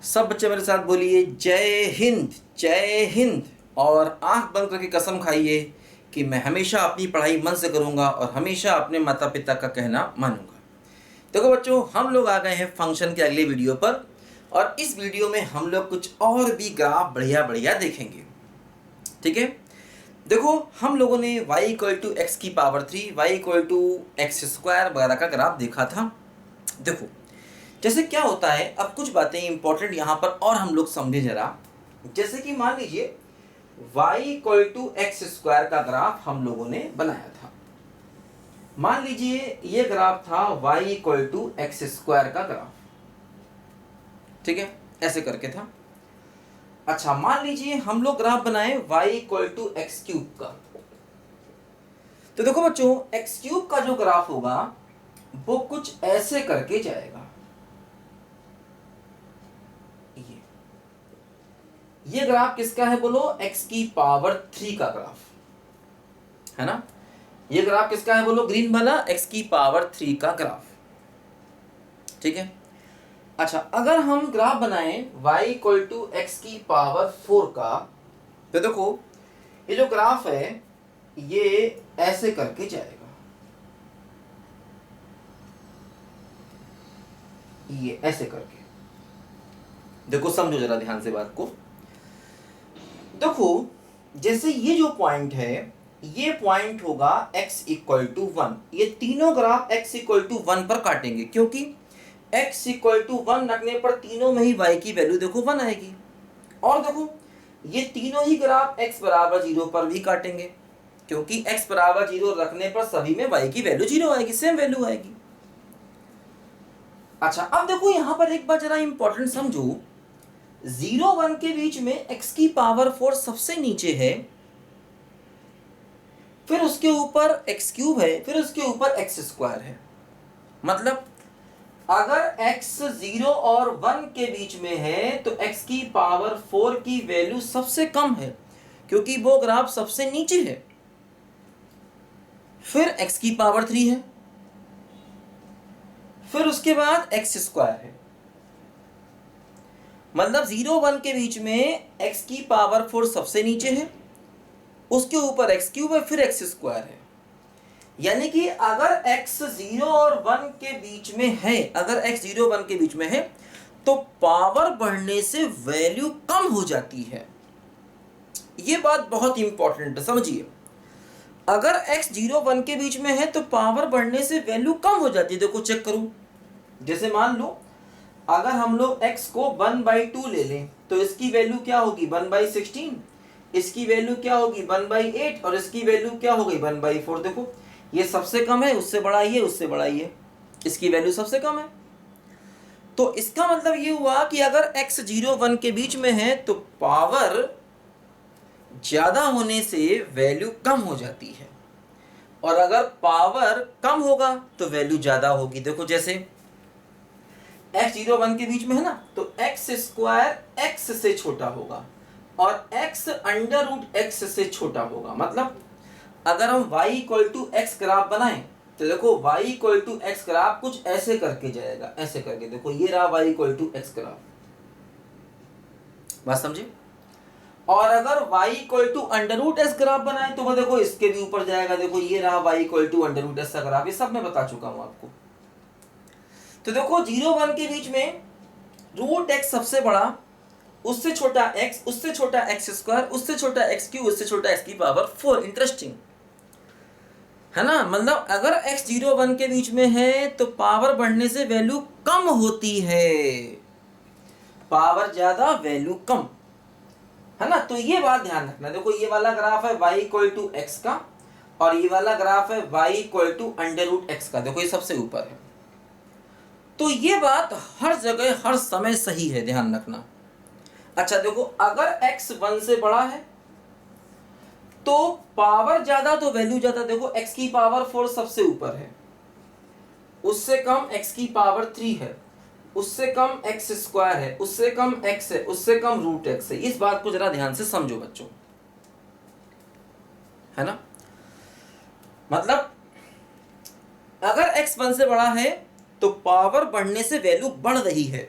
सब बच्चे मेरे साथ बोलिए जय हिंद जय हिंद। और आंख बंद करके कसम खाइए कि मैं हमेशा अपनी पढ़ाई मन से करूंगा और हमेशा अपने माता पिता का कहना मानूंगा। देखो बच्चों, हम लोग आ गए हैं फंक्शन के अगले वीडियो पर और इस वीडियो में हम लोग कुछ और भी ग्राफ बढ़िया बढ़िया देखेंगे। ठीक है, देखो हम लोगों ने y इक्वल टू एक्स की power 3, y equal to x square वगैरह का ग्राफ देखा था। देखो जैसे क्या होता है, अब कुछ बातें इंपॉर्टेंट यहाँ पर और हम लोग समझे जरा। जैसे कि मान लीजिए y equal to x square का ग्राफ हम लोगों ने बनाया था। मान लीजिए ये ग्राफ था y equal to x square का ग्राफ, ठीक है, ऐसे करके था। अच्छा, मान लीजिए हम लोग ग्राफ बनाए y equal to x cube का। तो देखो बच्चों, एक्स क्यूब का जो ग्राफ होगा वो कुछ ऐसे करके जाएगा। ये ग्राफ किसका है बोलो? x की पावर 3 का ग्राफ है ना। ये ग्राफ किसका है बोलो? ग्रीन वाला x की पावर 3 का ग्राफ, ठीक है। अच्छा, अगर हम ग्राफ बनाएं y इक्वल टू एक्स की पावर 4 का, तो देखो ये जो ग्राफ है ये ऐसे करके जाएगा, ये ऐसे करके। देखो समझो जरा ध्यान से बात को। देखो जैसे ये जो पॉइंट है, ये पॉइंट होगा x इक्वल टू 1। ये तीनों ग्राफ x इक्वल टू 1 पर काटेंगे, क्योंकि x इक्वल टू 1 रखने पर तीनों में ही y की वैल्यू देखो 1 आएगी। और देखो ये तीनों ही ग्राफ x बराबर 0 पर भी काटेंगे, क्योंकि x बराबर 0 रखने पर सभी में y की वैल्यू 0 आएगी, सेम वैल्यू आएगी। अच्छा, अब देखो यहां पर एक बात जरा इंपॉर्टेंट समझो। 0 1 के बीच में x की पावर 4 सबसे नीचे है, फिर उसके ऊपर x क्यूब है, फिर उसके ऊपर x स्क्वायर है। मतलब अगर x 0 और 1 के बीच में है तो x की पावर 4 की वैल्यू सबसे कम है, क्योंकि वो ग्राफ सबसे नीचे है। फिर x की पावर 3 है, फिर उसके बाद x स्क्वायर है। मतलब 0 1 के बीच में x की पावर 4 सबसे नीचे है, उसके ऊपर x क्यूब है, फिर x स्क्वायर है। यानी कि अगर x 0 और 1 के बीच में है, अगर x 0 1 के बीच में है तो पावर बढ़ने से वैल्यू कम हो जाती है। ये बात बहुत इंपॉर्टेंट है, समझिए। अगर x 0 1 के बीच में है तो पावर बढ़ने से वैल्यू कम हो जाती है। देखो चेक करूं, जैसे मान लो अगर हम लोग x को 1/2 ले लें तो इसकी वैल्यू क्या होगी? 1/16। इसकी वैल्यू क्या होगी? 1/8। और इसकी वैल्यू क्या हो गई? 1/4। देखो ये सबसे कम है, उससे बड़ा ये, उससे बड़ा ये, इसकी वैल्यू सबसे कम है। तो इसका मतलब ये हुआ कि अगर x 0 1 के बीच में है तो पावर ज्यादा होने से वैल्यू कम हो जाती है, और अगर पावर कम होगा तो वैल्यू ज्यादा होगी। देखो जैसे x 0 1 के बीच में है ना, तो x स्क्वायर x से छोटा होगा और x अंडर रूट x से छोटा होगा। मतलब अगर हम y equal to x graph बनाएं तो देखो y equal to x graph कुछ ऐसे करके जाएगा, ऐसे करके। देखो ये रहा y equal to x graph, बात समझे। और अगर y equal to under root x graph बनाए तो वो देखो इसके भी ऊपर जाएगा। देखो ये रहा y equal to under root x का ग्राफ, ये सब मैं बता चुका हूं आपको। तो देखो 0 1 के बीच में रूट एक्स सबसे बड़ा, उससे छोटा x, उससे छोटा एक्स स्क्वायर, उससे छोटा एक्स क्यूब, उससे छोटा एक्स की पावर 4। इंटरेस्टिंग है ना। मतलब अगर x 0 1 के बीच में है तो पावर बढ़ने से वैल्यू कम होती है, पावर ज्यादा वैल्यू कम, है ना। तो ये बात ध्यान रखना। देखो ये वाला ग्राफ है y इक्वल टू एक्स का, और ये वाला ग्राफ है y equal to under root x का। देखो ये सबसे ऊपर है। तो ये बात हर जगह हर समय सही है, ध्यान रखना। अच्छा देखो, अगर x 1 से बड़ा है तो पावर ज्यादा तो वैल्यू ज्यादा। देखो x की पावर 4 सबसे ऊपर है, उससे कम x की पावर 3 है, उससे कम x स्क्वायर है, उससे कम x है, उससे कम रूट x है। इस बात को जरा ध्यान से समझो बच्चों, है ना। मतलब अगर x 1 से बड़ा है तो पावर बढ़ने से वैल्यू बढ़ रही है,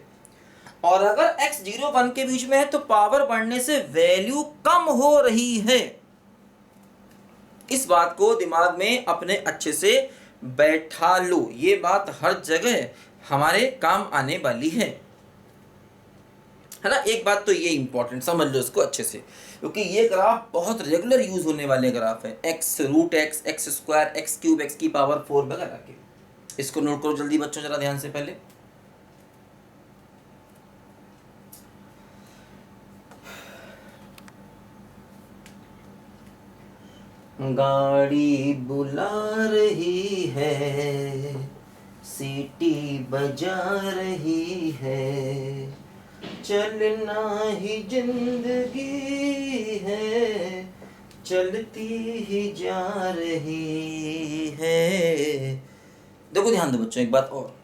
और अगर x 0 1 के बीच में है तो पावर बढ़ने से वैल्यू कम हो रही है। इस बात को दिमाग में अपने अच्छे से बैठा लो, ये बात हर जगह हमारे काम आने वाली है ना। एक बात तो ये इंपॉर्टेंट समझ लो इसको अच्छे से, क्योंकि ये ग्राफ बहुत रेगुलर यूज होने वाले ग्राफ है। X root x, x square, x cube, x की पावर 4 वगैरह के। इसको नोट करो जल्दी बच्चों जरा ध्यान से पहले। गाड़ी बुला रही है, सीटी बजा रही है, चलना ही जिंदगी है, चलती ही जा रही है। देखो ध्यान दो बच्चों एक बात और,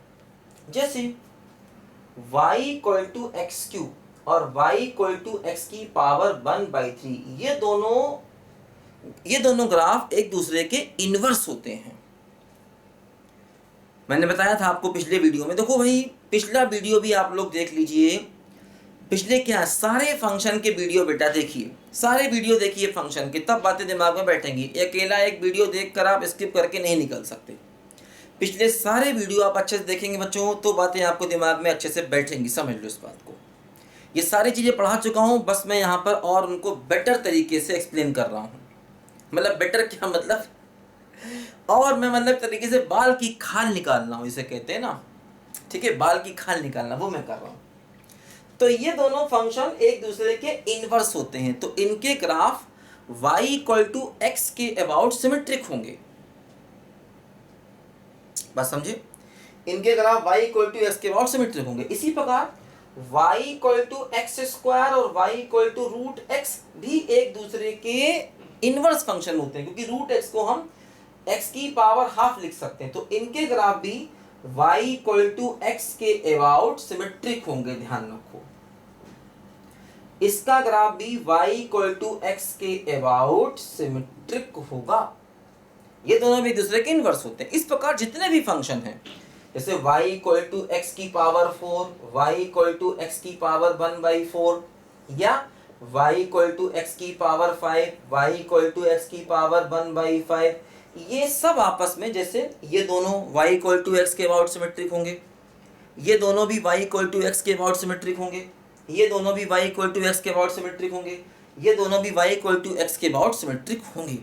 जैसे y equal to x cube और y इक्वल टू एक्स की पावर 1/3, ये दोनों ग्राफ एक दूसरे के इनवर्स होते हैं। मैंने बताया था आपको पिछले वीडियो में। देखो भाई पिछला वीडियो भी आप लोग देख लीजिए, पिछले क्या सारे फंक्शन के वीडियो बेटा देखिए, सारे वीडियो देखिए फंक्शन के, तब बातें दिमाग में बैठेंगी। अकेला एक वीडियो देखकर आप स्किप करके नहीं निकल सकते। पिछले सारे वीडियो आप अच्छे से देखेंगे बच्चों तो बातें आपको दिमाग में अच्छे से बैठेंगी, समझ लो इस बात को। ये सारी चीज़ें पढ़ा चुका हूँ, बस मैं यहाँ पर और उनको बेटर तरीके से एक्सप्लेन कर रहा हूँ। मतलब बेटर क्या मतलब, और मैं मतलब तरीके से बाल की खाल निकालना हूँ, इसे कहते हैं ना, ठीक है, बाल की खाल निकालना, वो मैं कर रहा हूँ। तो ये दोनों फंक्शन एक दूसरे के इनवर्स होते हैं, तो इनके graph y equal to x के अबाउट सिमेट्रिक होंगे। बात समझे, इनके graph y equal to x के अबाउट सिमेट्रिक होंगे। इसी प्रकार y equal to x square और y equal to root x भी एक दूसरे के इनवर्स फंक्शन होते हैं, क्योंकि रूट एक्स को हम x की पावर हाफ लिख सकते हैं। तो इनके ग्राफ भी y इक्वल टू एक्स के अबाउट सिमेट्रिक होंगे, ध्यान रखो। इसका ग्राफ भी y इक्वल टू एक्स के अबाउट सिमेट्रिक होगा। ये दोनों भी एक दूसरे के इनवर्स होते हैं। इस प्रकार जितने भी फंक्शन हैं, जैसे y इक्वल टू एक्स की power 4, y equal to x की पावर 1/4, या y इक्वल टू एक्स की power 5, y equal to x की पावर 1/5, ये सब आपस में, जैसे ये दोनों y इक्वल टू एक्स के अबाउट सिमेट्रिक होंगे, ये दोनों भी y इक्वल टू एक्स के अबाउट सिमेट्रिक होंगे, ये दोनों भी y इक्वल टू एक्स के अबाउट सिमेट्रिक होंगे, ये दोनों भी y इक्वल टू एक्स के अबाउट सिमेट्रिक होंगे।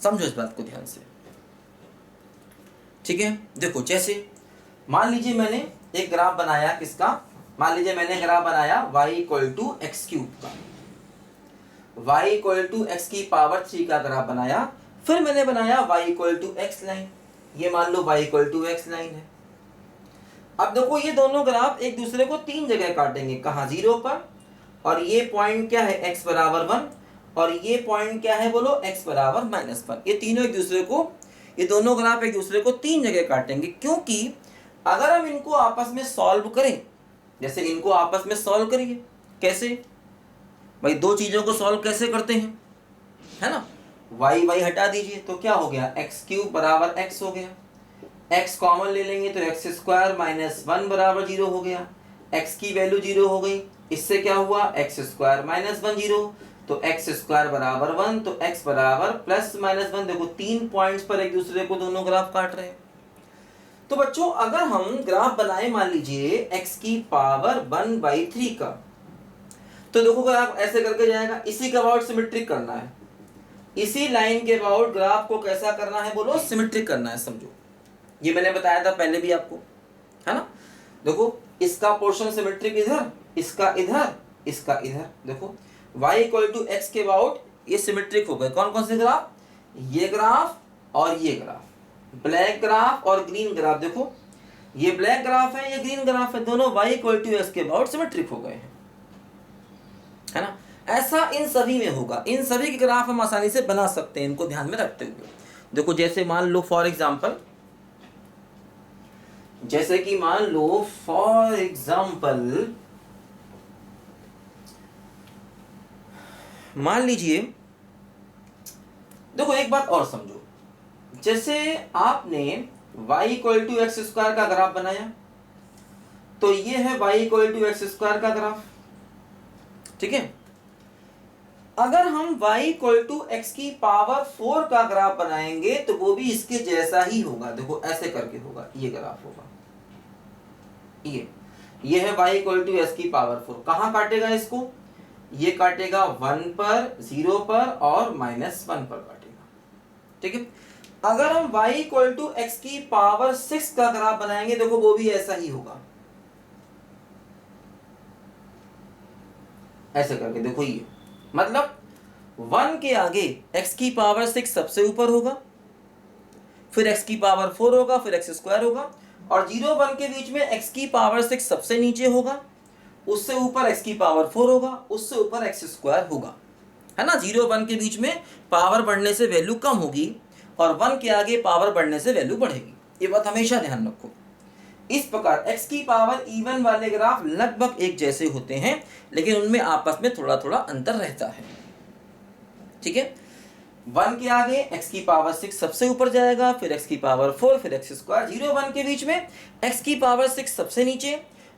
समझो इस बात को ध्यान से, ठीक है। देखो जैसे मान लीजिए मैंने एक ग्राफ बनाया, किसका, मान लीजिए मैंने ग्राफ बनाया y equal to x cube का, y इक्वल टू एक्स की पावर 3 का ग्राफ बनाया। फिर मैंने बनाया y equal to x line, ये मान लो y equal to x line है। अब देखो ये दोनों ग्राफ एक दूसरे को 3 जगह काटेंगे, कहाँ, 0 पर, और ये पॉइंट क्या है x बराबर 1, और ये पॉइंट क्या है बोलो x बराबर -1। ये तीनों एक दूसरे को, ये दोनों ग्राफ एक दूसरे को 3 जगह काटेंगे, क्योंकि अगर हम इनको आपस में सॉल्व करें, जैसे इनको आपस में सॉल्व करिए, कैसे भाई, दो चीजों को सॉल्व कैसे करते हैं, है ना, y हटा दीजिए तो क्या हो गया, एक्स क्यूब बराबर x हो गया, x कॉमन ले लेंगे तो एक्स स्क्वायर -1 बराबर 0 हो गया, x की वैल्यू 0 हो गई, इससे क्या हुआ, एक्स स्क्वायर -1 0, तो एक्स स्क्वायर बराबर 1, तो x बराबर +-1। देखो 3 पॉइंट्स पर एक दूसरे को दोनों ग्राफ काट रहे हैं। तो बच्चों अगर हम ग्राफ बनाए मान लीजिए x की पावर 1/3 का, तो देखो ग्राफ ऐसे करके जाएगा, इसी के अबाउट सिमेट्रिक करना है, इसी लाइन के अबाउट ग्राफ को कैसा करना है बोलो, सिमेट्रिक करना है। समझो ये मैंने बताया था पहले भी आपको, है ना। देखो इसका पोर्शन सिमेट्रिक इधर, इसका इधर, इसका इधर। देखो y इक्वल टू एक्स के अबाउट ये सिमेट्रिक हो गए। कौन कौन से ग्राफ, ये ग्राफ और ये ग्राफ, ब्लैक ग्राफ और ग्रीन ग्राफ। देखो ये ब्लैक ग्राफ है, ये ग्रीन ग्राफ है, दोनों y इक्वल टू एक्स के अबाउट सिमेट्रिक हो गए हैं, है ना। ऐसा इन सभी में होगा, इन सभी के ग्राफ हम आसानी से बना सकते हैं इनको ध्यान में रखते हुए। देखो जैसे मान लो फॉर एग्जांपल, जैसे कि मान लो फॉर एग्जांपल, मान लीजिए, देखो एक बात और समझो, जैसे आपने y equal to x square का ग्राफ बनाया, तो ये है y equal to x square का ग्राफ, ठीक है। अगर हम y इक्वल टू एक्स की पावर 4 का ग्राफ बनाएंगे तो वो भी इसके जैसा ही होगा। देखो ऐसे करके होगा, ये ग्राफ होगा, ये है y इक्वल टू एक्स की पावर 4। कहाँ काटेगा इसको? ये काटेगा 1 पर, 0 पर और -1 पर काटेगा, ठीक है। अगर हम y इक्वल टू एक्स की पावर 6 का ग्राफ बनाएंगे, देखो वो भी ऐसा ही होगा, ऐसे करके। देखो ये मतलब 1 के आगे x की पावर 6 सबसे ऊपर होगा, फिर x की पावर 4 होगा, फिर x स्क्वायर होगा, और 0 1 के बीच में x की पावर 6 सबसे नीचे होगा, उससे ऊपर x की पावर 4 होगा, उससे ऊपर x स्क्वायर होगा, है ना। 0 1 के बीच में पावर बढ़ने से वैल्यू कम होगी और 1 के आगे पावर बढ़ने से वैल्यू बढ़ेगी। ये बात हमेशा ध्यान रखो। इस प्रकार x की पावर इवन वाले ग्राफ लगभग एक जैसे होते हैं, लेकिन उनमें आपस में थोड़ा थोड़ा अंतर रहता है, ठीक है। 1 के आगे x की पावर 6 सबसे ऊपर जाएगा, फिर x की पावर 4, फिर x स्क्वायर। 0 1 के बीच में x की पावर 6 सबसे नीचे,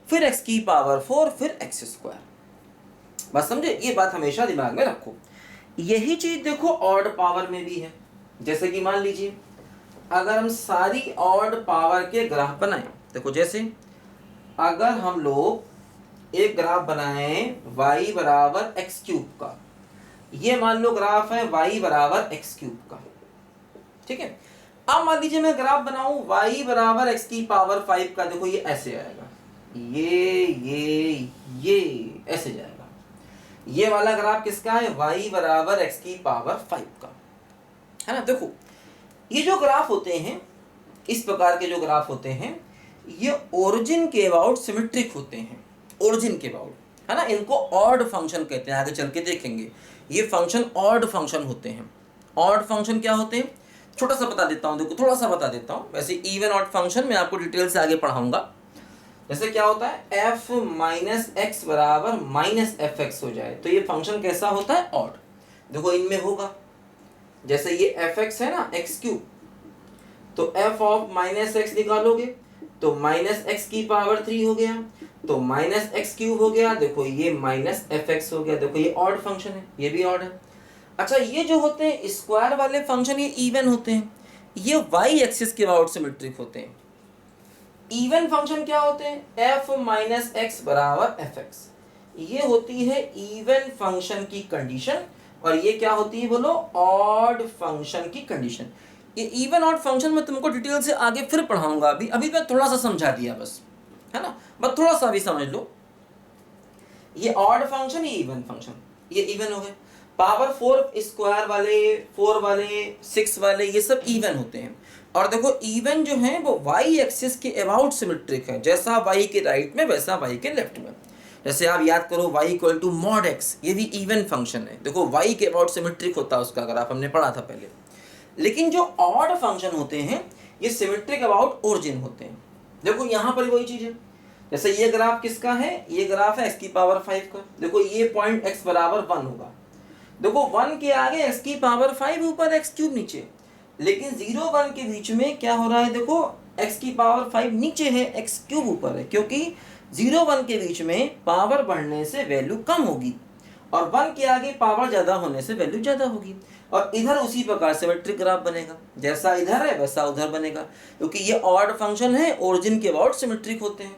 फिर x की पावर 4, फिर x स्क्वायर। बस समझे? ये बात हमेशा दिमाग में रखो। यही चीज देखो ऑड पावर में भी है। जैसे कि मान लीजिए अगर हम सारी ऑड पावर के ग्राफ बनाएं, देखो जैसे अगर हम लोग एक ग्राफ बनाएं y बराबर एक्स क्यूब का, ये मान लो ग्राफ है y बराबर एक्स क्यूब का, ठीक है। अब मान लीजिए मैं ग्राफ बनाऊं y बराबर एक्स की पावर 5 का, देखो ये ऐसे आएगा, ये ऐसे जाएगा। ये वाला ग्राफ किसका है? y बराबर एक्स की पावर 5 का, है ना। देखो ये जो ग्राफ होते हैं, इस प्रकार के जो ग्राफ होते हैं, ये ओरिजिन के अबाउट सिमेट्रिक होते हैं, ओरिजिन के अबाउट, है ना। इनको ऑड फंक्शन कहते हैं, आगे चल के देखेंगे। ये फंक्शन ऑड फंक्शन होते हैं। ऑड फंक्शन क्या होते हैं? छोटा सा बता देता हूँ, देखो थोड़ा सा बता देता हूँ। वैसे इवन ऑड फंक्शन मैं आपको डिटेल से आगे पढ़ाऊंगा। जैसे क्या होता है, f माइनस एक्स बराबर माइनस एफ एक्स हो जाए तो ये फंक्शन कैसा होता है? ऑड। देखो इनमें होगा, जैसे ये एफ एक्स है ना, एक्स क्यूब, तो f ऑफ माइनस एक्स निकालोगे तो माइनस एक्स की पावर 3 हो गया, तो माइनस एक्स क्यूब हो गया। देखो ये माइनस एफ एक्स हो गया। देखो ये ऑड फंक्शन है, ये भी ऑड है। अच्छा ये जो होते हैं स्क्वायर वाले फंक्शन, ये इवन होते हैं, ये वाई एक्सिस के अबाउट सिमेट्रिक होते हैं। इवन फंक्शन क्या होते हैं? f माइनस एक्स बराबर एफ एक्स, ये होती है इवन फंक्शन की कंडीशन, और ये क्या होती है बोलो? ऑड फंक्शन की कंडीशन। ये इवन ऑड फंक्शन में तुमको डिटेल से आगे फिर पढ़ाऊंगा, अभी मैं थोड़ा सा समझा दिया बस, है ना। बस थोड़ा सा भी समझ लो। ये ऑड फंक्शन, ये इवन फंक्शन, ये इवन हो गए। पावर 4 स्क्वायर वाले, 4 वाले, 6 वाले, ये सब इवन होते हैं। और देखो इवन जो है वो वाई एक्सिस के अबाउट सिमेट्रिक है, जैसा वाई के राइट में वैसा वाई के लेफ्ट में। जैसे आप याद करो y equal to mod x, ये भी इवन फंक्शन है। देखो y के अबाउट सिमेट्रिक होता है उसका ग्राफ, हमने पढ़ा था पहले। लेकिन जो ऑड फंक्शन होते हैं ये सिमेट्रिक अबाउट ओरिजिन होते हैं। देखो यहाँ पर वही चीज है। जैसे ये ग्राफ किसका है? ये ग्राफ है x की पावर 5 का। देखो ये पॉइंट x बराबर 1 होगा। देखो 1 के आगे x की पावर 5 ऊपर, x क्यूब नीचे। लेकिन 0 1 के बीच में क्या हो रहा है? देखो x की पावर 5 नीचे है, x क्यूब ऊपर है, क्योंकि 0 1 के बीच में पावर बढ़ने से वैल्यू कम होगी और 1 के आगे पावर ज्यादा होने से वैल्यू ज्यादा होगी। और इधर उसी प्रकार सिमेट्रिक ग्राफ बनेगा, जैसा इधर है वैसा उधर बनेगा, क्योंकि ये ऑड फंक्शन है, ओरिजिन के अबाउट सिमेट्रिक होते हैं,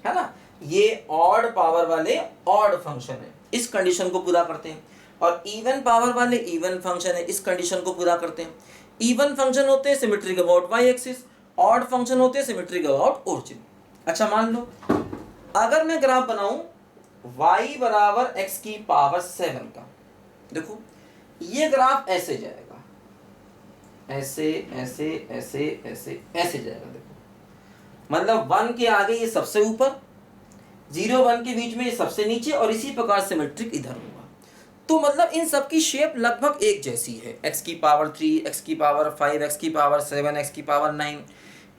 है ना। ये ऑड पावर वाले ऑड फंक्शन है, इस कंडीशन को पूरा करते हैं। और इवन पावर वाले इवन फंक्शन है, इस कंडीशन को पूरा करते हैं। इवन फंक्शन होते हैं symmetric about y axis, odd function होते हैं सिमेट्रिक अबाउट ओरिजिन। अच्छा मान लो अगर मैं ग्राफ बनाऊं y बराबर x की पावर 7 का, देखो ये ग्राफ ऐसे जाएगा, ऐसे ऐसे ऐसे ऐसे ऐसे जाएगा। देखो मतलब 1 के आगे ये सबसे ऊपर, 0 1 के बीच में ये सबसे नीचे, और इसी प्रकार सिमेट्रिक इधर होगा। तो मतलब इन सब की शेप लगभग एक जैसी है। x की पावर 3, x की पावर 5, x की पावर 7, x की पावर 9,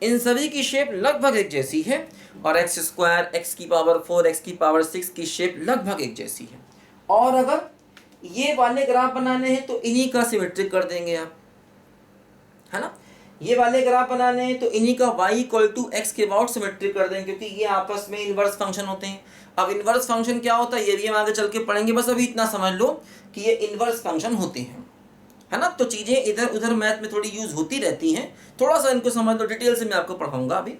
इन सभी की शेप लगभग एक जैसी है। और एक्स स्क्वायर, एक्स की पावर 4, एक्स की पावर 6 की शेप लगभग एक जैसी है। और अगर ये वाले ग्राफ बनाने हैं तो इन्हीं का सिमेट्रिक कर देंगे आप, है ना। ये वाले ग्राफ बनाने हैं तो इन्हीं का y इक्वल टू एक्स के अबाउट सिमेट्रिक कर दें, क्योंकि ये आपस में इनवर्स फंक्शन होते हैं। अब इनवर्स फंक्शन क्या होता है ये भी हम आगे चल के पढ़ेंगे, बस अभी इतना समझ लो कि ये इनवर्स फंक्शन होते हैं, है ना। तो चीज़ें इधर उधर मैथ में थोड़ी यूज होती रहती हैं, थोड़ा सा इनको समझ लो, डिटेल से मैं आपको पढ़ाऊंगा अभी।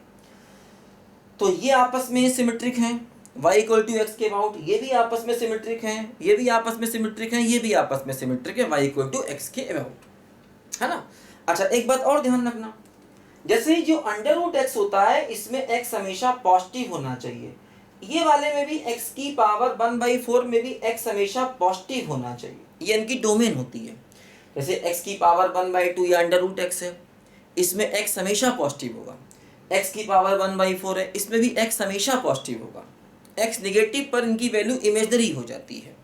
तो ये आपस में सिमेट्रिक हैं, y इक्वल टू एक्स के अबाउट, ये भी आपस में सिमेट्रिक हैं, ये भी आपस में सिमेट्रिक हैं, ये भी आपस में सिमेट्रिक है y इक्वल टू एक्स के अबाउट, है ना। अच्छा एक बात और ध्यान रखना, जैसे ही जो अंडर रूट एक्स होता है इसमें x हमेशा पॉजिटिव होना चाहिए, ये वाले में भी x की पावर 1/4 में भी x हमेशा पॉजिटिव होना चाहिए, ये इनकी डोमेन होती है। जैसे x की पावर 1/2 या अंडर रूट एक्स है, इसमें x हमेशा पॉजिटिव होगा, x की पावर 1/4 है, इसमें भी x हमेशा पॉजिटिव होगा, x निगेटिव पर इनकी वैल्यू इमेजनरी हो जाती है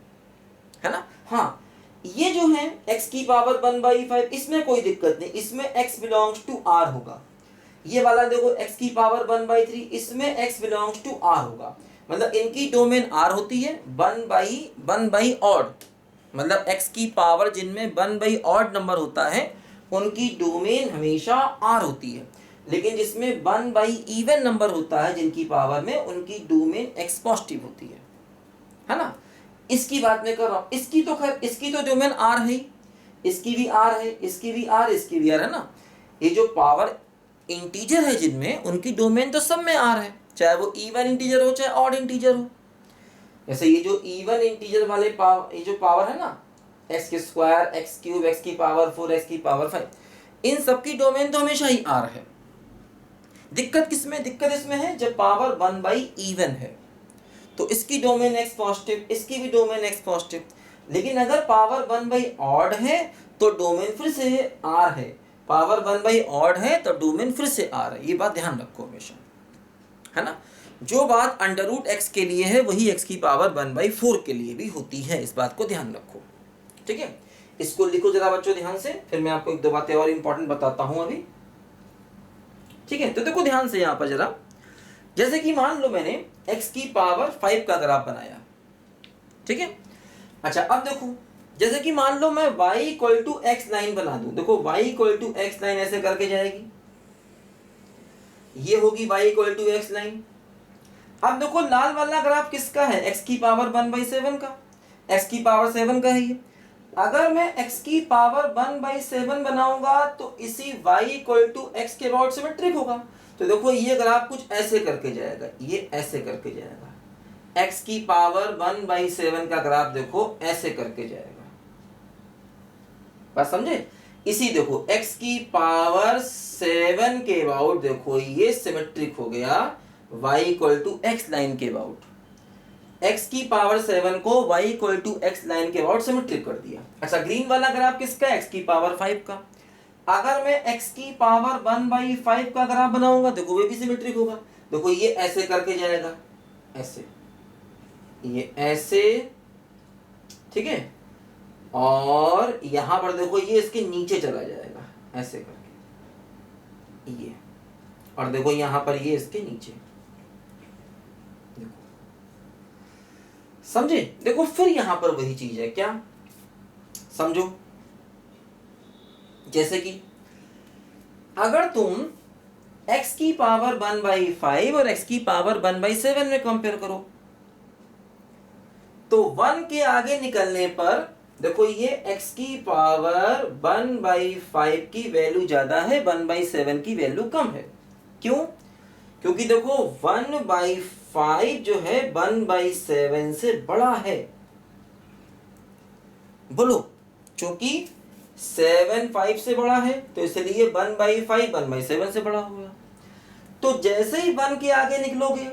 ना। हाँ ये जो है x की पावर 1/5 इसमें कोई दिक्कत नहीं, इसमें x बिलोंग्स टू r होगा। ये वाला देखो x की पावर 1/3 इसमें x बिलोंग्स टू r होगा, मतलब इनकी डोमेन r होती है 1/1 ऑड, मतलब x की पावर जिनमें 1/ऑड नंबर होता है उनकी डोमेन हमेशा r होती है, लेकिन जिसमें 1/इवन नंबर होता है जिनकी पावर में उनकी डोमेन x पॉजिटिव होती है ना। इसकी बात मैं कर रहा हूँ, इसकी तो खैर इसकी तो डोमेन r है, इसकी भी r है, इसकी भी r, इसकी भी r, है ना। ये जो पावर इंटीजर है जिनमें उनकी डोमेन तो सब में r है, चाहे वो इवन इंटीजर हो चाहे ऑड इंटीजर हो। जैसे ये जो इवन इंटीजर वाले पावर, ये जो पावर है ना एक्स के स्क्वायर, एक्स क्यूब, एक्स की पावर 4, एक्स की पावर 5, इन सब की डोमेन तो हमेशा ही r है। दिक्कत किसमें, दिक्कत इसमें है जब पावर 1/इवन है तो इसकी डोमेन x पॉजिटिव, इसकी भी डोमेन x पॉजिटिव, लेकिन अगर पावर 1/ऑड है तो डोमेन फिर से r है, पावर 1/ऑड है तो डोमेन फिर से r है, ये बात ध्यान रखो हमेशा, है ना। जो बात अंडर रूट एक्स के लिए है वही x की पावर 1/4 के लिए भी होती है, इस बात को ध्यान रखो, ठीक है। इसको लिखो जरा बच्चों ध्यान से, फिर मैं आपको एक दो बातें और इंपॉर्टेंट बताता हूं अभी, ठीक है। तो देखो ध्यान से यहाँ पर जरा, जैसे कि मान लो मैंने x की पावर 5 का ग्राफ बनाया, ठीक है। अच्छा अब देखो, जैसे कि मान लो मैं y equal to x line बना दूं, देखो y equal to x line ऐसे करके जाएगी, ये होगी y equal to x line. अब देखो लाल वाला ग्राफ किसका है, x की पावर 1/7 का, x की पावर 7 का है ये। अगर मैं x की पावर 1/7 बनाऊंगा तो इसी y इक्वल टू एक्स के अबाउट सिमेट्रिक होगा। तो देखो ये ग्राफ कुछ ऐसे करके जाएगा, ये ऐसे करके जाएगा, x की पावर 1/7 का ग्राफ देखो ऐसे करके जाएगा, बात समझे। इसी देखो x की पावर 7 के अबाउट देखो ये सिमेट्रिक हो गया y equal to x line के अबाउट, x की पावर 7 को y equal to x line के अबाउट सिमेट्रिक कर दिया। अच्छा ग्रीन वाला ग्राफ किसका है, x की पावर 5 का। अगर मैं x की पावर 1/5 का ग्राफ बनाऊंगा देखो वे भी सिमेट्रिक होगा, देखो ये ऐसे करके जाएगा, ऐसे, ये ऐसे, ठीक है, और यहां पर देखो ये इसके नीचे चला जाएगा ऐसे करके, ये, और देखो यहां पर ये इसके नीचे, देखो समझे। देखो फिर यहां पर वही चीज है, क्या समझो, जैसे कि अगर तुम x की पावर 1/5 और x की पावर 1/7 में कंपेयर करो तो 1 के आगे निकलने पर देखो ये x की पावर 1/5 की वैल्यू ज्यादा है, 1/7 की वैल्यू कम है। क्यों? क्योंकि देखो 1/5 जो है 1/7 से बड़ा है, बोलो, क्योंकि 7 5 से बड़ा है तो इसलिए 1/5 1/7 से बड़ा होगा। तो जैसे ही 1 के आगे निकलोगे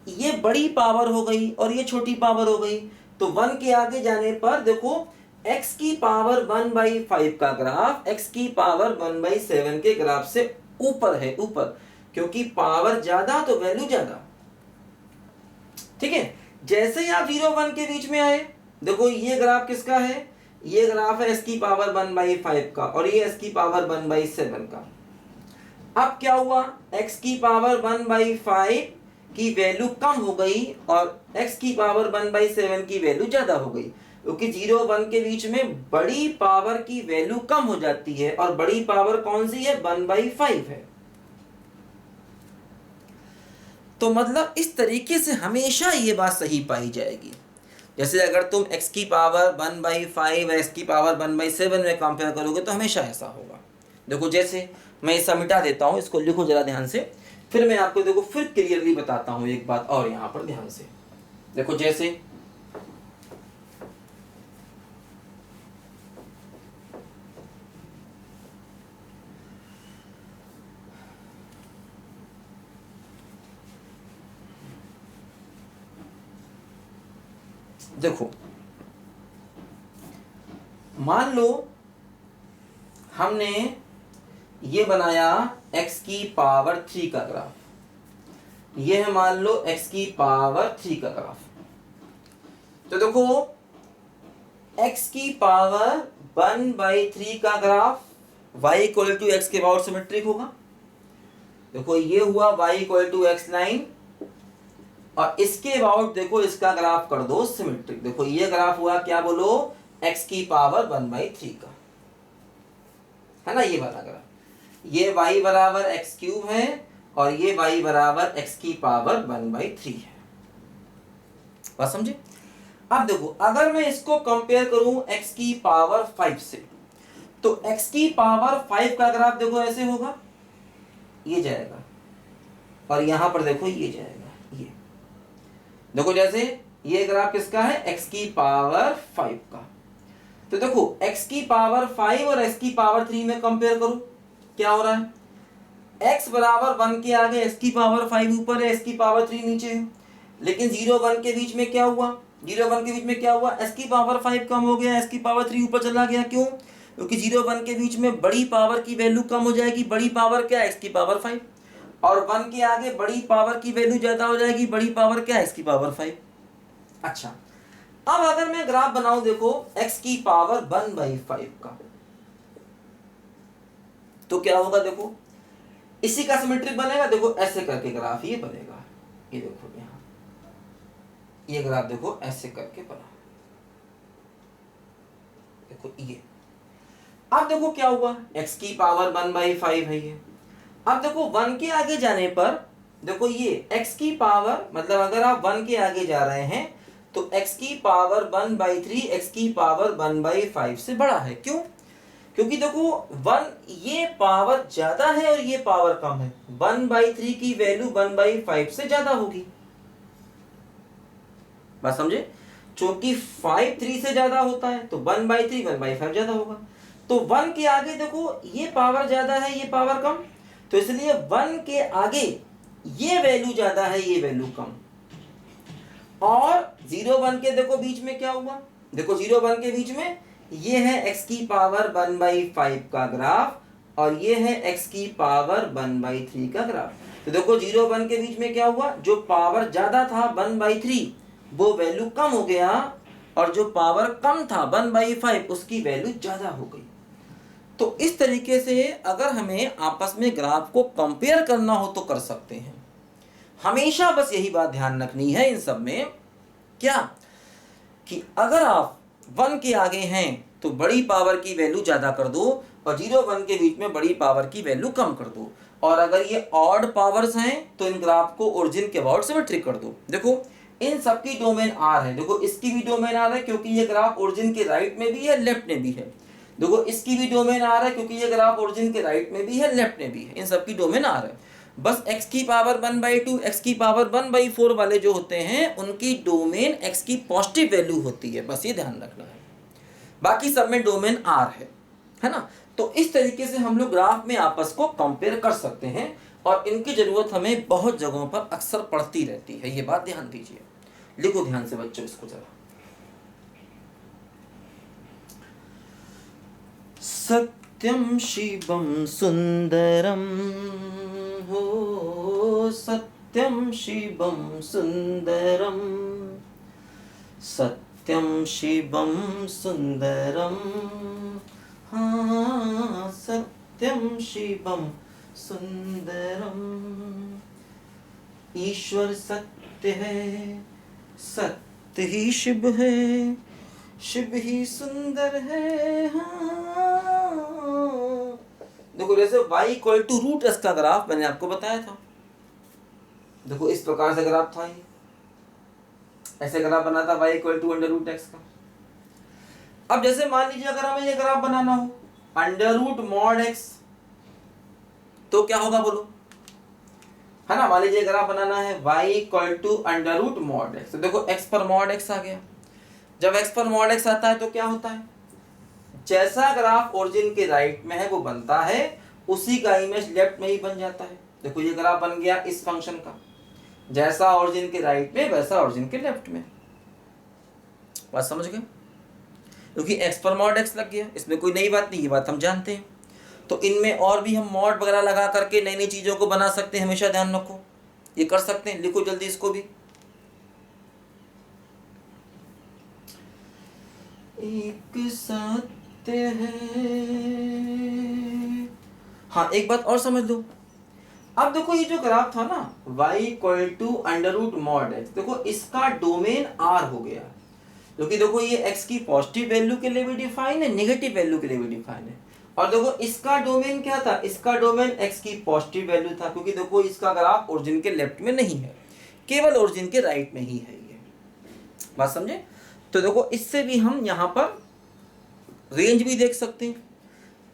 ये बड़ी पावर हो गई और ये छोटी पावर हो गई, तो 1 के आगे जाने पर देखो x की पावर 1/5 का ग्राफ x की पावर 1/7 के ग्राफ से ऊपर है, ऊपर, क्योंकि पावर ज्यादा तो वैल्यू ज्यादा, ठीक है। जैसे ही आप 0 1 के बीच में आए देखो ये ग्राफ किसका है, ये ग्राफ है x की पावर 1/5 का और ये x की पावर 1/7 का। अब क्या हुआ, x की पावर 1/5 की वैल्यू कम हो गई और x की पावर 1/7 की वैल्यू ज्यादा हो गई। क्योंकि 0 1 के बीच में बड़ी पावर की वैल्यू कम हो जाती है, और बड़ी पावर कौन सी है? 1/5 है। तो मतलब इस तरीके से हमेशा ये बात सही पाई जाएगी। जैसे अगर तुम x की पावर 1/5 x की पावर 1/7 में कंपेयर करोगे तो हमेशा ऐसा होगा। देखो जैसे मैं इसे मिटा देता हूँ, इसको लिखो जरा ध्यान से, फिर मैं आपको देखो फिर क्लियरली बताता हूँ एक बात और यहाँ पर ध्यान से। देखो जैसे देखो मान लो हमने ये बनाया x की पावर 3 का ग्राफ, ये है मान लो x की पावर 3 का ग्राफ। तो देखो x की पावर 1/3 का graph y equal to x के पावर सिमेट्रिक होगा। देखो ये हुआ y equal to x line, और इसके अबाउट देखो इसका ग्राफ कर दो सिमेट्रिक। देखो ये ग्राफ हुआ क्या बोलो? x की पावर 1/3 का, है ना, ये वाला ग्राफ। ये y बराबर एक्स क्यूब है और ये y बराबर x की पावर 1/3 है। बात समझे? अब देखो अगर मैं इसको कंपेयर करूं x की पावर 5 से, तो x की पावर 5 का ग्राफ देखो ऐसे होगा, ये जाएगा, और यहां पर देखो ये जाएगा, ये देखो जैसे ये ग्राफ किसका है? x की पावर 5 का। तो देखो x की पावर 5 और x की पावर 3 में कंपेयर करो, क्या हो रहा है? x बराबर 1 के आगे x की पावर 5 ऊपर है, x की पावर 3 नीचे है। लेकिन 0 1 के बीच में क्या हुआ? 0 1 के बीच में क्या हुआ? x की पावर 5 कम हो गया, x की पावर 3 ऊपर चला गया। क्यों? क्योंकि 0 1 के बीच में बड़ी पावर की वैल्यू कम हो जाएगी। बड़ी पावर क्या है? x की पावर 5, और 1 के आगे बड़ी पावर की वैल्यू ज्यादा हो जाएगी। बड़ी पावर क्या है? x की पावर 5। अच्छा, अब अगर मैं ग्राफ बनाऊं देखो x की पावर 1/5 का, तो क्या होगा? देखो इसी का सिमेट्रिक बनेगा। देखो ऐसे करके ग्राफ ये बनेगा, ये देखो यहां ये ग्राफ देखो ऐसे करके बना, देखो ये। अब देखो क्या हुआ? x की पावर 1/5 है ये। अब देखो 1 के आगे जाने पर देखो ये x की पावर, मतलब अगर आप 1 के आगे जा रहे हैं तो x की पावर 1/3 x की पावर 1/5 से बड़ा है। क्यों? क्योंकि देखो 1 ये पावर ज्यादा है और ये पावर कम है। 1/3 की वैल्यू 1/5 से ज्यादा होगी। बात समझे? क्योंकि 5 3 से ज्यादा होता है तो 1/3 1/5 ज्यादा होगा। तो 1 के आगे देखो ये पावर ज्यादा है, ये पावर कम, तो इसलिए 1 के आगे ये वैल्यू ज्यादा है, ये वैल्यू कम। और 0 1 के देखो बीच में क्या हुआ? देखो 0 1 के बीच में ये है x की पावर 1/5 का ग्राफ, और ये है x की पावर 1/3 का ग्राफ। तो देखो 0 1 के बीच में क्या हुआ? जो पावर ज्यादा था 1/3 वो वैल्यू कम हो गया, और जो पावर कम था 1/5 उसकी वैल्यू ज्यादा हो गई। तो इस तरीके से अगर हमें आपस में ग्राफ को कंपेयर करना हो तो कर सकते हैं। हमेशा बस यही बात ध्यान रखनी है इन सब में, क्या कि अगर आप 1 के आगे हैं तो बड़ी पावर की वैल्यू ज्यादा कर दो, और 0 1 के बीच में बड़ी पावर की वैल्यू कम कर दो। और अगर ये ऑड पावर्स हैं तो इन ग्राफ को ओरिजिन के अबाउट सिमेट्रिक कर दो। देखो इन सबकी डोमेन आर है, देखो इसकी भी डोमेन आर है क्योंकि ये ग्राफ ओरिजिन के राइट में भी है, लेफ्ट में भी है। देखो इसकी भी डोमेन आर है क्योंकि ये ग्राफ ओरिजिन के राइट में भी है, लेफ्ट में भी है। इन सबकी डोमेन आर है। बस x की पावर 1/2 x की पावर 1/4 वाले जो होते हैं उनकी डोमेन x की पॉजिटिव वैल्यू होती है, बस ये ध्यान रखना है। बाकी सब में डोमेन r है ना। तो इस तरीके से हम लोग ग्राफ में आपस को कंपेयर कर सकते हैं, और इनकी जरूरत हमें बहुत जगहों पर अक्सर पड़ती रहती है, ये बात ध्यान दीजिए। लिखो ध्यान से बच्चों इसको जरा। सत्यम शिवम सुंदरम हो, सत्यम शिवम सुंदरम, सत्यम शिवम सुंदरम, हाँ सत्यम शिवम सुंदरम। ईश्वर सत्य है, सत्य ही शिव है, शिव ही सुंदर है हाँ। देखो जैसे y equal to root x का ग्राफ मैंने आपको बताया था, देखो इस प्रकार से ग्राफ था, ये ऐसे ग्राफ बना था y equal to under root x का। अब जैसे मान लीजिए अगर हमें ये ग्राफ बनाना हो अंडर रूट मॉड एक्स, तो क्या होगा बोलो, है ना। मान लीजिए ग्राफ बनाना है y equal to under root mod x, तो देखो x पर मॉड x आ गया। जब x पर मॉड x आता है तो क्या होता है, जैसा ग्राफ ओरिजिन के राइट में है वो बनता है, उसी का इमेज लेफ्ट में ही बन जाता है। देखो ये ग्राफ बन गया इस फंक्शन का, जैसा ओरिजिन के राइट में वैसा ओरिजिन के लेफ्ट में। बात समझ गए, क्योंकि x पर मॉड x लग गया, इसमें कोई नई बात नहीं, ये बात हम जानते हैं। तो इनमें और भी हम मॉड वगैरह लगा करके नई नई चीज़ों को बना सकते हैं, हमेशा ध्यान रखो, ये कर सकते हैं। लिखो जल्दी इसको भी, एक सत्य है। हाँ एक बात और समझ लो, अब देखो ये जो ग्राफ था ना y equal to under root mod x, देखो इसका डोमेन r हो गया, क्योंकि देखो ये x की पॉजिटिव वैल्यू के लिए भी डिफाइन है, नेगेटिव वैल्यू के लिए भी डिफाइन है। और देखो इसका डोमेन क्या था, इसका डोमेन x की पॉजिटिव वैल्यू था, क्योंकि देखो इसका ग्राफ ओरिजिन के लेफ्ट में नहीं है, केवल ओरिजिन के राइट में ही है ये। बात समझे। तो देखो इससे भी हम यहाँ पर रेंज भी देख सकते हैं,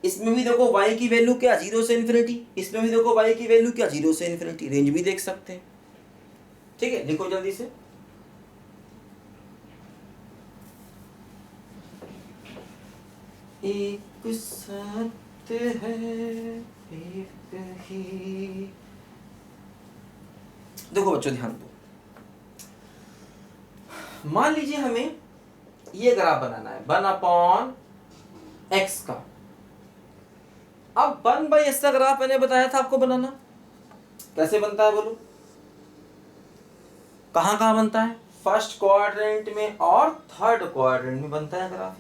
इसमें भी देखो y की वैल्यू क्या 0 से इन्फिनिटी, इसमें भी देखो y की वैल्यू क्या 0 से इन्फिनिटी, रेंज भी देख सकते हैं। ठीक है, लिखो जल्दी से, एक सत्य है एक ही। देखो बच्चों ध्यान दो, मान लीजिए हमें ये ग्राफ बनाना है 1/x का। अब 1/x का ग्राफ मैंने बताया था आपको बनाना, कैसे बनता है बोलो, कहाँ कहाँ बनता है, फर्स्ट क्वाड्रेंट में और थर्ड क्वाड्रेंट में बनता है ग्राफ,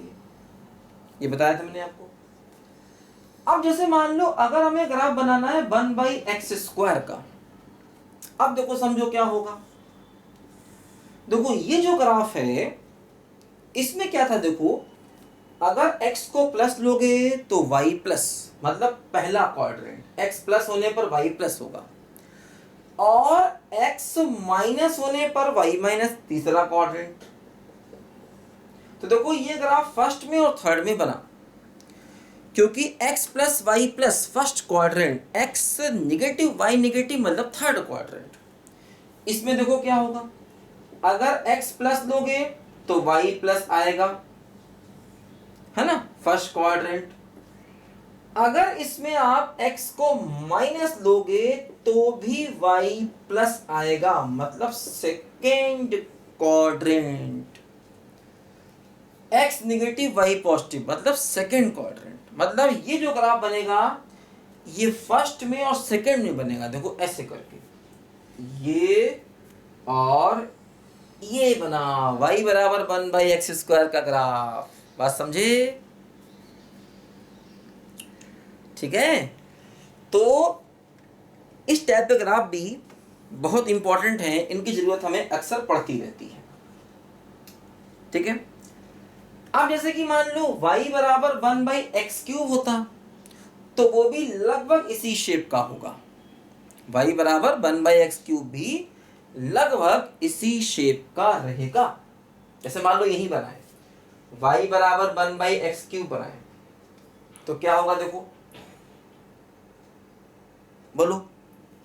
ये बताया था मैंने आपको। अब जैसे मान लो अगर हमें ग्राफ बनाना है 1/x² का, अब देखो समझो क्या होगा, देखो ये जो ग्राफ है इसमें क्या था, देखो अगर x को प्लस लोगे तो y प्लस, मतलब पहला क्वाड्रेंट, x प्लस होने पर y प्लस होगा, और x माइनस होने पर y माइनस तीसरा क्वाड्रेंट। तो देखो ये ग्राफ फर्स्ट में और थर्ड में बना, क्योंकि x plus y plus first quadrant, x negative y निगेटिव मतलब थर्ड क्वाड्रेंट। इसमें देखो क्या होगा, अगर x प्लस लोगे तो y प्लस आएगा, है ना, फर्स्ट क्वाड्रेंट। अगर इसमें आप x को माइनस लोगे तो भी y प्लस आएगा, मतलब second quadrant. x negative y positive मतलब सेकेंड क्वाड्रेंट। मतलब ये जो ग्राफ बनेगा ये फर्स्ट में और सेकेंड में बनेगा, देखो ऐसे करके, ये और ये बना y बराबर 1/x² का ग्राफ। बात समझे, ठीक है। तो इस टाइप के ग्राफ भी बहुत इंपॉर्टेंट हैं, इनकी जरूरत हमें अक्सर पड़ती रहती है, ठीक है। अब जैसे कि मान लो y बराबर 1/x³ होता तो वो भी लगभग इसी शेप का होगा, y बराबर 1/x³ भी लगभग इसी शेप का रहेगा। जैसे मान लो यही बनाए y बराबर 1/x³ बनाए तो क्या होगा, देखो बोलो,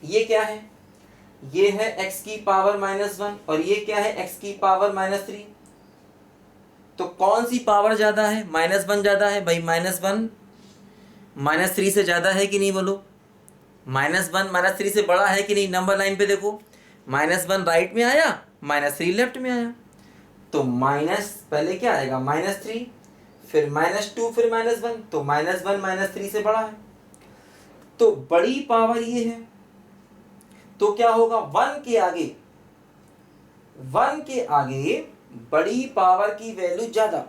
ये क्या है, ये है x की पावर -1 और ये क्या है x की पावर -3। तो कौन सी पावर ज्यादा है, -1 ज्यादा है भाई, -1 -3 से ज्यादा है कि नहीं बोलो, -1 -3 से बड़ा है कि नहीं। नंबर लाइन पे देखो, -1 राइट में आया, -3 लेफ्ट में आया, तो माइनस पहले क्या आएगा -3, फिर -2, फिर -1, तो -1 -3 से बड़ा है, तो बड़ी पावर ये है। तो क्या होगा, 1 के आगे बड़ी पावर की वैल्यू ज्यादा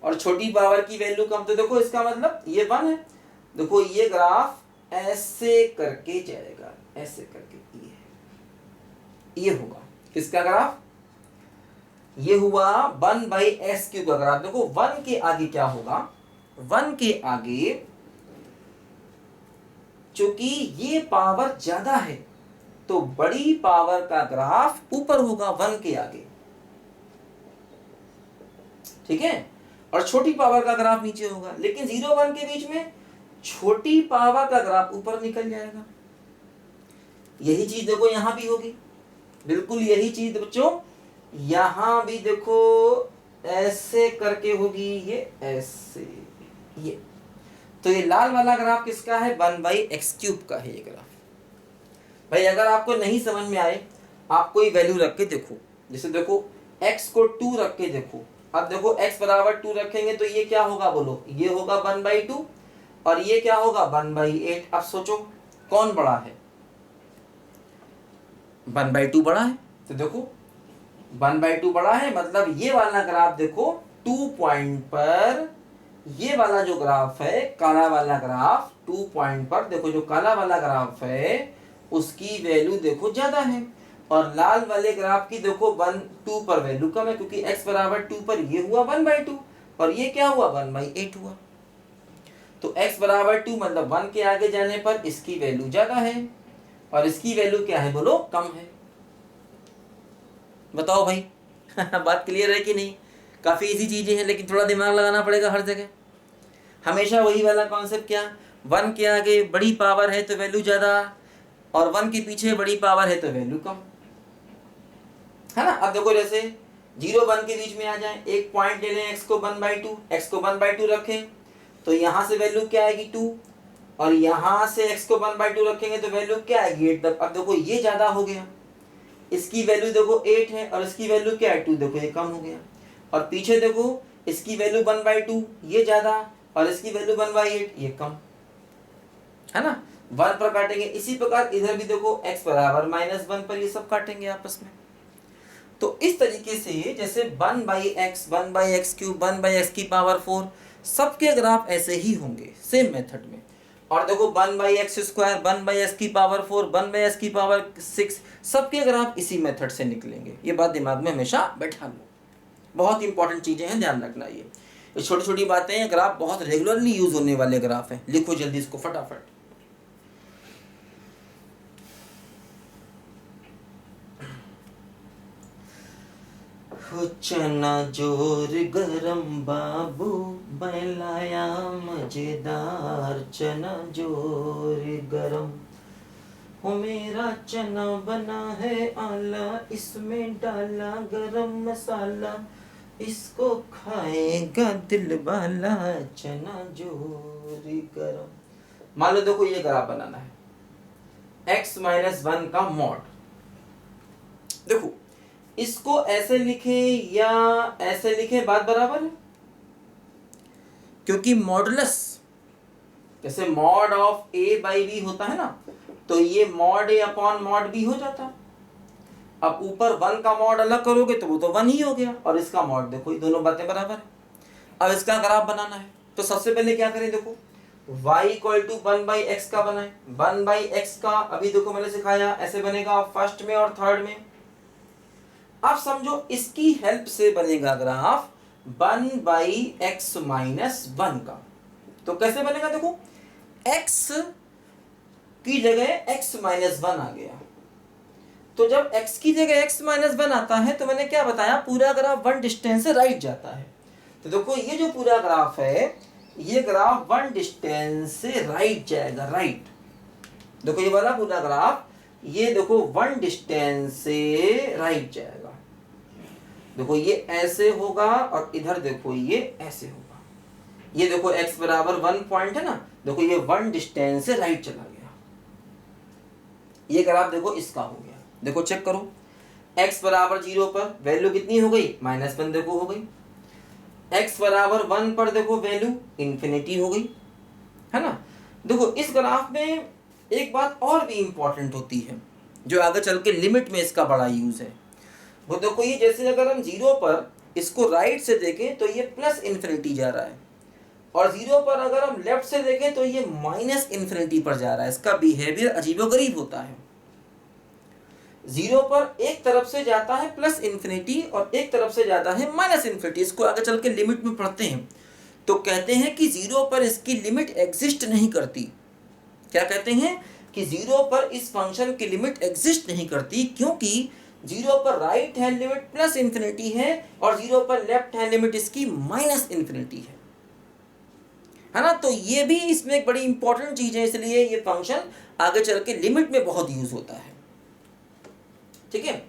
और छोटी पावर की वैल्यू कम। तो देखो इसका मतलब ये 1 है, देखो ये ग्राफ ऐसे करके जाएगा, ऐसे करके ये होगा किसका ग्राफ, ये हुआ 1/x³ का ग्राफ। देखो 1 के आगे क्या होगा, 1 के आगे चूंकि ये पावर ज्यादा है तो बड़ी पावर का ग्राफ ऊपर होगा 1 के आगे, ठीक है, और छोटी पावर का ग्राफ नीचे होगा। लेकिन 0 1 के बीच में छोटी पावर का ग्राफ ऊपर निकल जाएगा। यही चीज देखो यहां भी होगी, बिल्कुल यही चीज बच्चों यहां भी देखो ऐसे करके होगी, ये ऐसे, ये तो ये लाल वाला ग्राफ किसका है, 1/x³ का है ये ग्राफ। भाई अगर आपको नहीं समझ में आए, आप कोई वैल्यू रख के देखो, जैसे देखो x को 2 रख के देखो। अब देखो x बराबर 2 रखेंगे तो ये क्या होगा, बोलो, ये होगा 1/2 और ये क्या होगा 1/8। अब सोचो कौन बड़ा है, 1/2 बड़ा है। तो देखो 1/2 बड़ा है, मतलब ये वाला ग्राफ देखो 2 पॉइंट पर, ये वाला जो ग्राफ है काला वाला ग्राफ 2 पॉइंट पर, देखो जो काला वाला ग्राफ है उसकी वैल्यू देखो ज्यादा है, और लाल वाले ग्राफ की देखो 2 पर वैल्यू कम है, क्योंकि x बराबर 2 पर ये हुआ 1/2 और ये क्या हुआ 1/8 हुआ। तो x बराबर 2 मतलब 1 के आगे जाने पर इसकी वैल्यू ज्यादा है और इसकी वैल्यू क्या है, बोलो, कम है। बताओ भाई बात क्लियर है कि नहीं? काफी इजी चीजें हैं, लेकिन थोड़ा दिमाग लगाना पड़ेगा हर जगह। हमेशा वही वाला कॉन्सेप्ट, क्या, 1 के आगे बड़ी पावर है तो वैल्यू ज्यादा, और 1 के पीछे बड़ी पावर है तो वैल्यू कम, है ना। अब देखो जैसे 0 1 के बीच में आ जाए, एक पॉइंट ले लें x को 1/2, x को 1/2 रखें तो यहां से वैल्यू क्या आएगी 2, और यहां से x को 1/2 रखेंगे तो वैल्यू क्या आएगी 8। अब देखो ये ज्यादा हो गया, इसकी वैल्यू देखो 8 है और इसकी वैल्यू क्या है 2, देखो ये कम हो गया। और पीछे देखो इसकी वैल्यू 1/2 ये ज्यादा और इसकी वैल्यू 1/8 ये कम, है ना। 1 पर काटेंगे, इसी प्रकार इधर भी देखो x बराबर -1 पर ये सब काटेंगे आपस में। तो इस तरीके से जैसे 1/x 1/x³, 1/x⁴ सबके ग्राफ ऐसे ही होंगे सेम मेथड में। और देखो 1/x², 1/x⁴, 1/x⁶, सबके ग्राफ इसी मेथड से निकलेंगे। ये बात दिमाग में हमेशा बैठा लो, बहुत इंपॉर्टेंट चीजें हैं, ध्यान रखना। ये छोटी छोटी बातें हैं, ग्राफ बहुत रेगुलरली यूज होने वाले ग्राफ हैं। लिखो जल्दी इसको फटाफट। चना जोर गरम बाबू बैलाया मजेदार, चना जोर गरम, हो मेरा चना बना है आला, इसमें डाला गरम मसाला, इसको खाएगा दिल वाला, चना जोर गरम। मान लो देखो ये ग्राफ बनाना है x-1 का मॉड। देखो इसको ऐसे लिखे या ऐसे लिखे, बात बराबर है, क्योंकि मॉडुलस जैसे मॉड ऑफ a/b होता है ना, तो ये mod a upon mod b हो जाता। अब ऊपर 1 का मॉड अलग करोगे तो वो तो 1 ही हो गया, और इसका मॉड देखो ये दोनों बातें बराबर है। अब इसका ग्राफ बनाना है तो सबसे पहले क्या करें, देखो y = 1/x का बनाए। 1/x का अभी देखो मैंने सिखाया ऐसे बनेगा फर्स्ट में और थर्ड में। अब समझो इसकी हेल्प से बनेगा ग्राफ 1/x-1 का। तो कैसे बनेगा, देखो x की जगह x-1 आ गया, तो जब x की जगह x-1 आता है तो मैंने क्या बताया, पूरा ग्राफ 1 डिस्टेंस से राइट जाता है। तो देखो ये जो पूरा ग्राफ है, ये ग्राफ 1 डिस्टेंस से राइट जाएगा, राइट। देखो ये वाला पूरा ग्राफ, ये देखो 1 डिस्टेंस से राइट जाएगा। देखो ये ऐसे होगा और इधर देखो ये ऐसे होगा। ये देखो x बराबर 1 पॉइंट है ना, देखो ये 1 डिस्टेंस से राइट चला गया। ये ग्राफ देखो इसका हो गया। देखो चेक करो, x बराबर 0 पर वैल्यू कितनी हो गई, -1 देखो हो गई। x बराबर 1 पर देखो वैल्यू इन्फिनिटी हो गई, है ना। देखो इस ग्राफ में एक बात और भी इंपॉर्टेंट होती है जो आगे चल के लिमिट में इसका बड़ा यूज है। वो देखो ये जैसे अगर हम 0 पर इसको राइट से देखें तो ये +∞ जा रहा है, और 0 पर अगर हम लेफ्ट से देखें तो ये -∞ पर जा रहा है। इसका बिहेवियर अजीबोगरीब होता है। 0 पर एक तरफ से जाता है प्लस इन्फिनिटी और एक तरफ से जाता है माइनस इन्फिनिटी। इसको आगे चल के लिमिट में पढ़ते हैं तो कहते हैं कि 0 पर इसकी लिमिट एग्जिस्ट नहीं करती। क्या कहते हैं कि 0 पर इस फंक्शन की लिमिट एग्जिस्ट नहीं करती, क्योंकि 0 पर right hand limit plus infinity है और 0 पर लेफ्ट हैंड लिमिट इसकी माइनस इन्फिनिटी है ना। तो ये भी इसमें एक बड़ी इंपॉर्टेंट चीज है, इसलिए ये फंक्शन आगे चल के लिमिट में बहुत यूज होता है। ठीक है,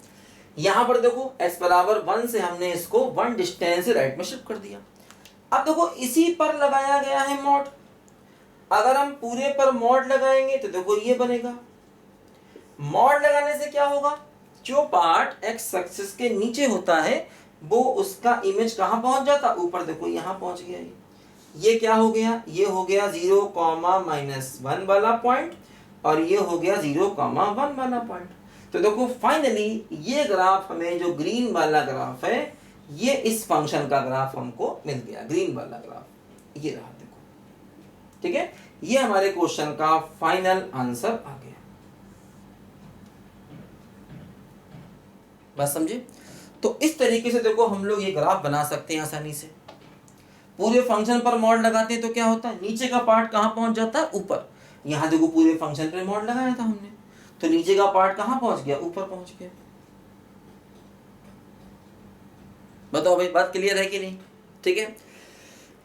यहां पर देखो x बराबर 1 से हमने इसको 1 डिस्टेंस से राइट में शिफ्ट कर दिया। अब देखो इसी पर लगाया गया है मॉड। अगर हम पूरे पर मॉड लगाएंगे तो देखो ये बनेगा। मॉड लगाने से क्या होगा, जो पार्ट x एक्सिस के नीचे होता है वो उसका इमेज कहां पहुंच जाता, ऊपर देखो यहां पहुंच गया। ये क्या हो गया, ये हो गया 0,-1 वाला पॉइंट और ये हो गया 0,1 वाला पॉइंट। तो देखो फाइनली ये ग्राफ हमें, जो ग्रीन वाला ग्राफ है, ये इस फंक्शन का ग्राफ हमको मिल गया। ग्रीन वाला ग्राफ ये रहा, देखो। ठीक है, ये हमारे क्वेश्चन का फाइनल आंसर आ गया। बात समझे? तो इस तरीके से देखो हम लोग ये ग्राफ बना सकते हैं आसानी से। पूरे फंक्शन पर मॉड लगाते हैं तो क्या होता है, नीचे का पार्ट कहां पहुंच जाता है, ऊपर। यहां देखो पूरे फंक्शन पर मॉड लगाया था हमने, तो नीचे का पार्ट कहां पहुंच गया, ऊपर पहुंच गया। बताओ भाई, बात क्लियर है कि नहीं? ठीक है,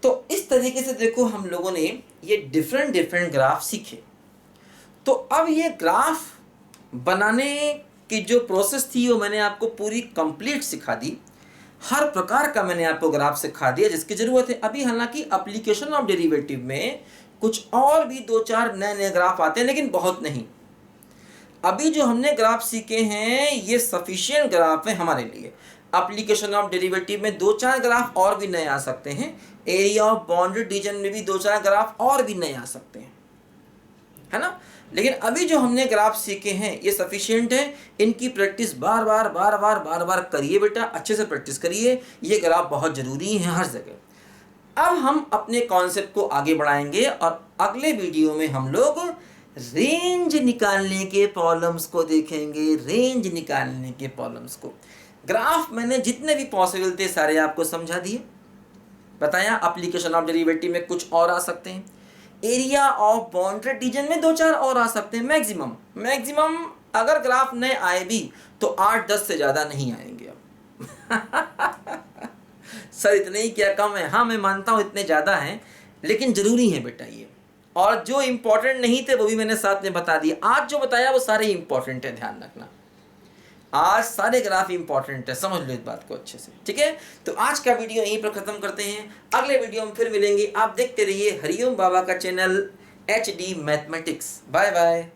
तो इस तरीके से देखो हम लोगों ने ये डिफरेंट ग्राफ सीखे। तो अब ये ग्राफ बनाने की जो प्रोसेस थी वो मैंने आपको पूरी कंप्लीट सिखा दी। हर प्रकार का मैंने आपको ग्राफ सिखा दिया जिसकी जरूरत है। अभी हालांकि एप्लीकेशन ऑफ डेरिवेटिव में कुछ और भी 2-4 नए ग्राफ आते हैं, लेकिन बहुत नहीं। अभी जो हमने ग्राफ सीखे हैं ये सफिशिएंट ग्राफ है हमारे लिए। एप्लीकेशन ऑफ डेरिवेटिव में 2-4 ग्राफ और भी नए आ सकते हैं। एरिया ऑफ बाउंडेड रीजन में भी 2-4 ग्राफ और भी नए आ सकते हैं, है ना। लेकिन अभी जो हमने ग्राफ सीखे हैं ये सफिशिएंट है। इनकी प्रैक्टिस बार बार करिए बेटा, अच्छे से प्रैक्टिस करिए। ये ग्राफ बहुत जरूरी है हर जगह। अब हम अपने कॉन्सेप्ट को आगे बढ़ाएंगे और अगले वीडियो में हम लोग रेंज निकालने के प्रॉब्लम्स को देखेंगे। रेंज निकालने के प्रॉब्लम्स को, ग्राफ मैंने जितने भी पॉसिबल थे सारे आपको समझा दिए, बताया। एप्लीकेशन ऑफ डेरिवेटिव में कुछ और आ सकते हैं। एरिया ऑफ बाउंडेड रीजन में 2-4 और आ सकते हैं। मैक्सिमम अगर ग्राफ नए आए भी तो 8-10 से ज्यादा नहीं आएंगे अब। सर इतने ही क्या कम है? हाँ मैं मानता हूं इतने ज्यादा हैं, लेकिन जरूरी है बेटा ये। और जो इंपॉर्टेंट नहीं थे वो भी मैंने साथ में बता दिया। आज जो बताया वो सारे इंपॉर्टेंट है, ध्यान रखना। आज सारे ग्राफ इंपॉर्टेंट है, समझ लो इस बात को अच्छे से। ठीक है, तो आज का वीडियो यहीं पर खत्म करते हैं। अगले वीडियो में फिर मिलेंगे। आप देखते रहिए हरिओम बाबा का channel HD mathematics. Bye bye.